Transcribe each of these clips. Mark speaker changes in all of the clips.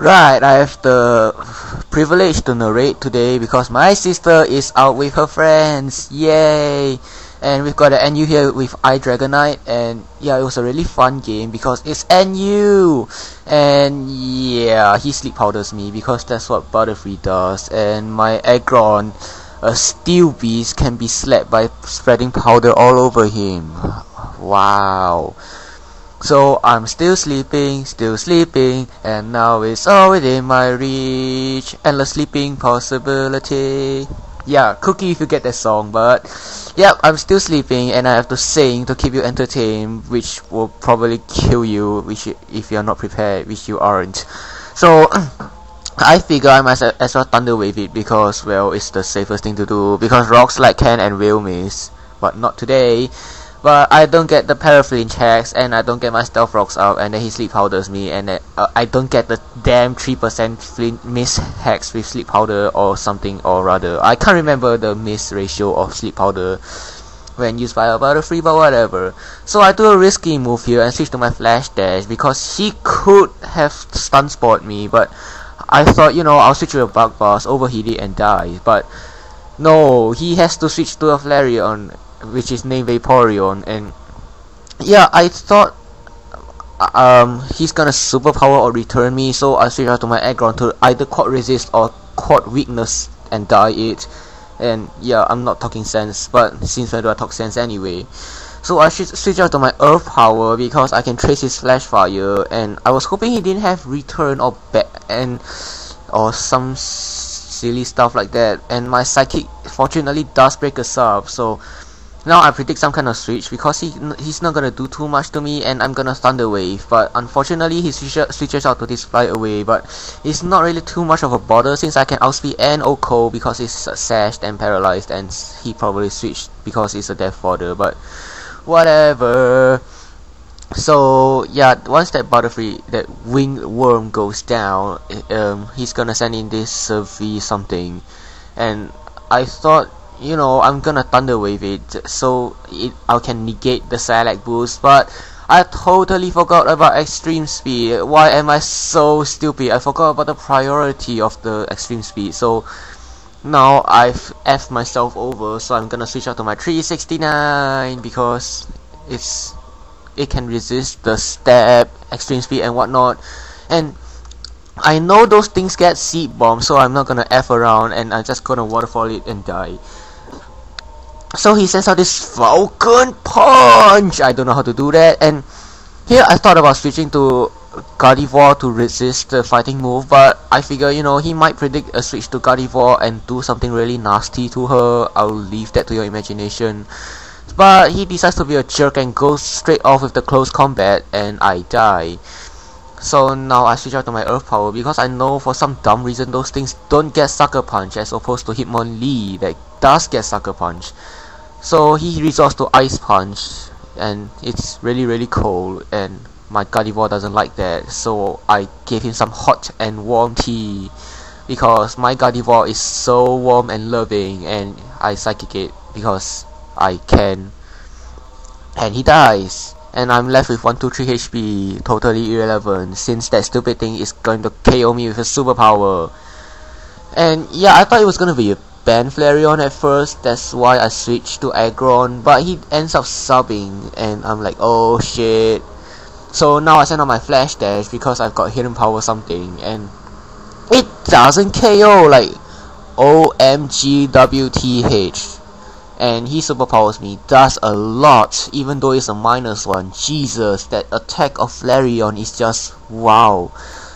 Speaker 1: Right, I have the privilege to narrate today because my sister is out with her friends. Yay! And we've got an NU here with iDragonite, and yeah, it was a really fun game because it's NU. And yeah, he sleep powders me because that's what Butterfree does. And my Aggron, a steel beast, can be slapped by spreading powder all over him. Wow. So I'm still sleeping, and now it's all within my reach. Endless sleeping possibility. Yeah, Cookie if you get that song, but yeah, I'm still sleeping and I have to sing to keep you entertained, which will probably kill you, if you're not prepared, which you aren't. So I figure I might as well thunder wave it because, well, it's the safest thing to do, because rocks like can and will miss, but not today. But I don't get the paraflinch hacks, and I don't get my stealth rocks out, and then he sleep powders me, and I don't get the damn 3% miss hacks with sleep powder or something, or rather, I can't remember the miss ratio of sleep powder when used by a Butterfree, but whatever. So I do a risky move here and switch to my flash dash because he could have stun spot me, but I thought, I'll switch to a bug boss, overheat it and die. But no, he has to switch to a Flareon, which is named Vaporeon, and yeah, I thought he's gonna superpower or return me, so I switch out to my Aggron to either quad resist or quad weakness and die it. And yeah, I'm not talking sense, but since when do I talk sense anyway? So I should switch out to my Earth Power because I can trace his Flash Fire, and I was hoping he didn't have return or or some silly stuff like that. And my Psychic fortunately does break us up, so now I predict some kind of switch because he's not gonna do too much to me, and I'm gonna Thunder Wave. But unfortunately he switches out to this Fly Away, but it's not really too much of a bother since I can outspeed and OCO because it's sashed and paralyzed, and he probably switched because it's a death fodder, but whatever. So yeah, once that Butterfree, that winged worm goes down, he's gonna send in this V something, and I thought, I'm gonna Thunder Wave it so I can negate the Psylocke boost, but I totally forgot about Extreme Speed. Why am I so stupid? I forgot about the priority of the Extreme Speed, so now I've F'd myself over, so I'm gonna switch out to my 369 because it can resist the stab, Extreme Speed and whatnot, and I know those things get seed bomb, so I'm not gonna F around and I'm just gonna waterfall it and die. So he sends out this Falcon Punch. I don't know how to do that, and here I thought about switching to Gardevoir to resist the fighting move, but I figure, he might predict a switch to Gardevoir and do something really nasty to her. I'll leave that to your imagination. But he decides to be a jerk and goes straight off with the close combat, and I die. So now I switch out to my Earth Power because I know for some dumb reason those things don't get Sucker Punch, as opposed to Hitmonlee that does get Sucker Punch. So he resorts to Ice Punch, and it's really cold, and my Gardevoir doesn't like that, so I gave him some hot and warm tea because my Gardevoir is so warm and loving, and I Psychic it because I can, and he dies, and I'm left with 123 HP, totally irrelevant since that stupid thing is going to KO me with a superpower. And yeah, I thought it was gonna be a ban Flareon at first, that's why I switched to Aggron, but he ends up subbing, and I'm like, oh shit. So now I send out my Flash Dash because I've got Hidden Power something, and it doesn't KO, like OMG WTH. And he superpowers me, does a lot, even though it's a -1. Jesus, that attack of Flareon is just wow.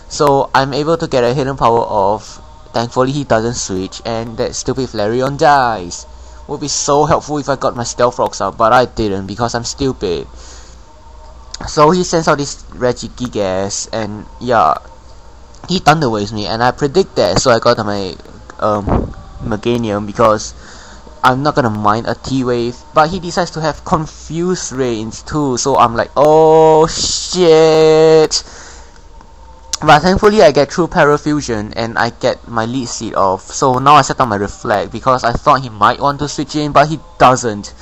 Speaker 1: So I'm able to get a Hidden Power off. Thankfully he doesn't switch, and that stupid Flareon dies. Would be so helpful if I got my Stealth Rocks out, but I didn't because I'm stupid. So he sends out this Regigigas, and yeah, he Thunder Waves me, and I predict that, so I got my Meganium because I'm not gonna mind a T-Wave, but he decides to have Confused Range too, so I'm like, oh shit. But thankfully I get through Parafusion and I get my lead seed off, so now I set up my Reflect because I thought he might want to switch in, but he doesn't.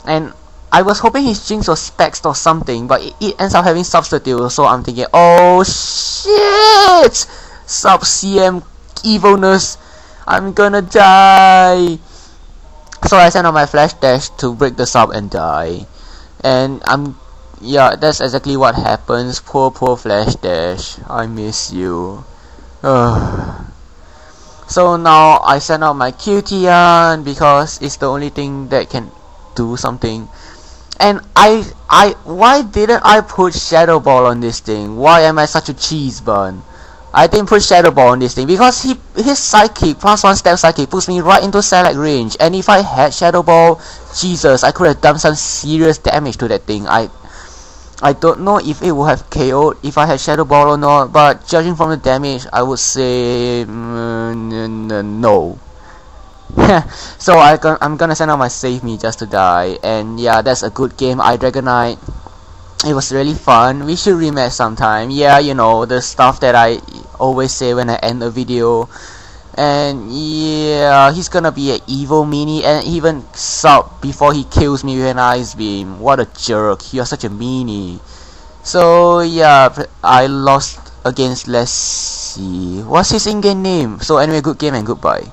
Speaker 1: And I was hoping his Jinx was Specs or something, but it ends up having Substitute, so I'm thinking, oh shit! sub CM evilness. I'm gonna die. So I sent out my flash dash to break the sub and die. And yeah, that's exactly what happens. Poor flash dash. I miss you. So now I send out my QTN because it's the only thing that can do something. And why didn't I put Shadow Ball on this thing? Why am I such a cheese bun? I didn't put Shadow Ball on this thing because his psychic +1 step psychic puts me right into select range, and if I had Shadow Ball, Jesus, I could have done some serious damage to that thing. I don't know if it would have KO'd if I had Shadow Ball or not, but judging from the damage, I would say no. So I'm gonna send out my save me just to die. And yeah, that's a good game, iDragonite. It was really fun. We should rematch sometime. Yeah, you know, the stuff that I always say when I end a video. And yeah, he's gonna be an evil meanie, and even sub before he kills me with an ice beam. What a jerk, you're such a meanie. So yeah, I lost against, let's see, what's his in-game name? So anyway, good game and goodbye.